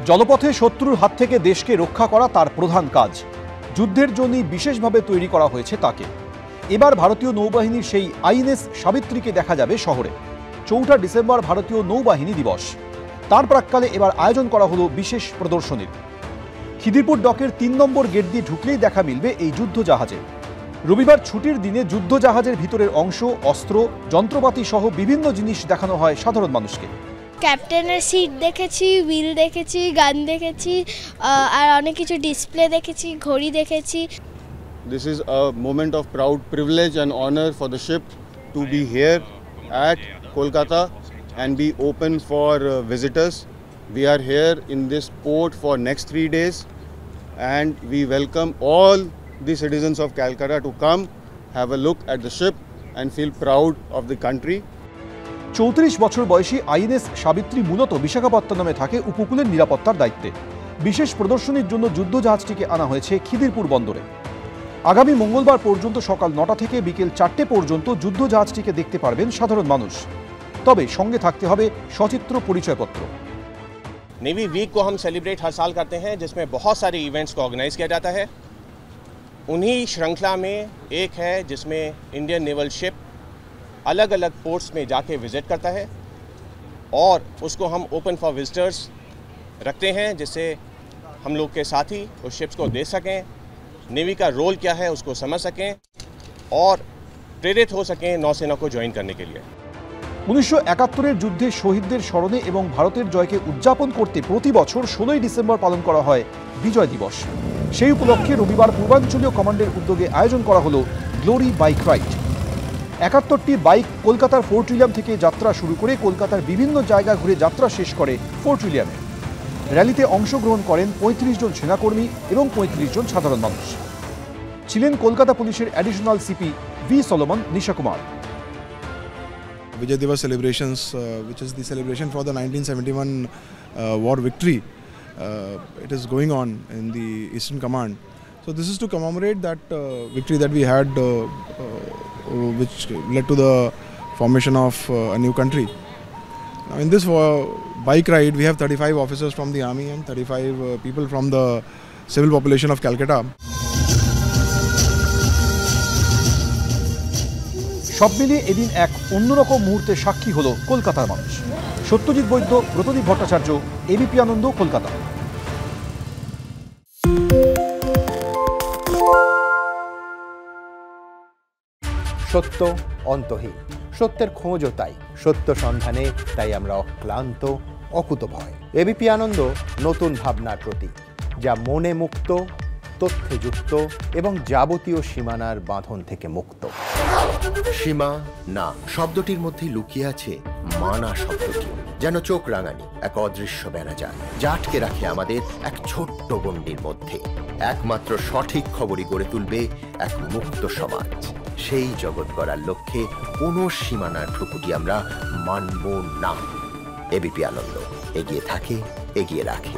জলপথে শত্রুর হাত থেকে দেশকে রক্ষা করা তার প্রধান কাজ। যুদ্ধের জন্যই বিশেষভাবে তৈরি করা হয়েছে তাকে। এবার ভারতীয় নৌবাহিনীর সেই আইএনএস সাবিত্রীকে দেখা যাবে শহরে। ৪ঠা ডিসেম্বর ভারতীয় নৌবাহিনী দিবস। তার প্রাক্কালে এবার আয়োজন করা হলো বিশেষ প্রদর্শনীর। খিদিরপুর ডকের ৩ নম্বর গেট দিয়ে ঢুকলেই দেখা মিলবে এই যুদ্ধ জাহাজে। রবিবার ছুটির দিনে যুদ্ধ জাহাজের ভিতরের অংশ, অস্ত্র, যন্ত্রপাতি সহ বিভিন্ন জিনিস দেখানো হয় সাধারণ মানুষকে। ক্যাপ্টেনের সিট দেখেছি, হুইল দেখেছি, গান দেখেছি, আর অনেক কিছু ডিসপ্লে দেখেছি, ঘড়ি দেখেছি। This is a moment of proud privilege and honor for the ship to be here at Kolkata and be open for visitors. We are here in this port for next 3 days and we welcome all the citizens of Calcutta to come, have a look at the ship and feel proud of the country. ৩৪ বছর বয়সী INS Savitri মূলত বিশাখাপত্তনমে থাকে উপকূলের নিরাপত্তার দায়িত্বে। বিশেষ প্রদর্শনীর জন্য যুদ্ধজাহাজটিকে আনা হয়েছে খিদিরপুর বন্দরে। আগামী মঙ্গলবার পর্যন্ত সকাল ৯টা থেকে বিকেল ৪টে পর্যন্ত যুদ্ধজাহাজটিকে দেখতে পারবেন সাধারণ মানুষ। তবে সঙ্গে থাকতে হবে সচিত্র পরিচয়পত্র। नेवी वीक को हम सेलिब्रेट हर साल करते हैं, जिसमें बहुत सारे इवेंट्स को ऑर्गेनाइज किया जाता है। उन्हीं श्रृंखला में एक है जिसमें इंडियन नेवल शिप अलग अलग पोर्ट्स में जाके विज़िट करता है और उसको हम ओपन फॉर विजिटर्स रखते हैं, जिससे हम लोग के साथी उस शिप्स को देख सकें, नेवी का रोल क्या है उसको समझ सकें और प्रेरित हो सकें नौसेना को ज्वाइन करने के लिए। ১৯৭১-এর যুদ্ধে শহীদদের স্মরণে এবং ভারতের জয়কে উদযাপন করতে প্রতি বছর ১৬ই ডিসেম্বর পালন করা হয় বিজয় দিবস। সেই উপলক্ষে রবিবার পূর্বাঞ্চলীয় কমান্ডের উদ্যোগে আয়োজন করা হলো গ্লোরি বাইক রাইড। ৭১টি বাইক কলকাতার ফোর্ট উইলিয়াম থেকে যাত্রা শুরু করে কলকাতার বিভিন্ন জায়গা ঘুরে যাত্রা শেষ করে ফোর্ট উইলিয়ামে। র্যালিতে অংশগ্রহণ করেন ৩৫ জন সেনাকর্মী এবং ৩৫ জন সাধারণ মানুষ। ছিলেন কলকাতা পুলিশের additional CP V Solomon Nishakumar. Vijay Diwas celebrations, which is the celebration for the 1971 war victory. It is going on in the Eastern Command. So this is to commemorate that victory that we had, which led to the formation of a new country. Now in this bike ride, we have 35 officers from the army and 35 people from the civil population of Calcutta. সব মিলিয়ে এদিন এক অন্যরকম মুহূর্তে সাক্ষী হলো কলকাতার মানুষ। সত্যজিৎ বৈদ্য, ব্রতদীপ ভট্টাচার্য, এবিপি আনন্দ, কলকাতা। সত্য অন্তহীন, সত্যের খোঁজও তাই, সত্য সন্ধানে তাই আমরা অক্লান্ত, অকুতভয়। এবিপি আনন্দ নতুন ভাবনার প্রতীক, যা মনে মুক্ত, তথ্যে যুক্ত এবং যাবতীয় সীমানার বাঁধন থেকে মুক্ত। সীমা না শব্দটির মধ্যে লুকিয়ে আছে মানা শব্দটি, যেন চোখ রাঙানি এক অদৃশ্য ব্যানাজার, যা আটকে রাখে আমাদের এক ছোট্ট গণ্ডির মধ্যে। একমাত্র সঠিক খবরই গড়ে তুলবে এক মুক্ত সমাজ। সেই জগৎ গড়ার লক্ষ্যে কোনো সীমানার ঠুকুটি আমরা মানব না। এবিপি আনন্দ এগিয়ে থাকে, এগিয়ে রাখে।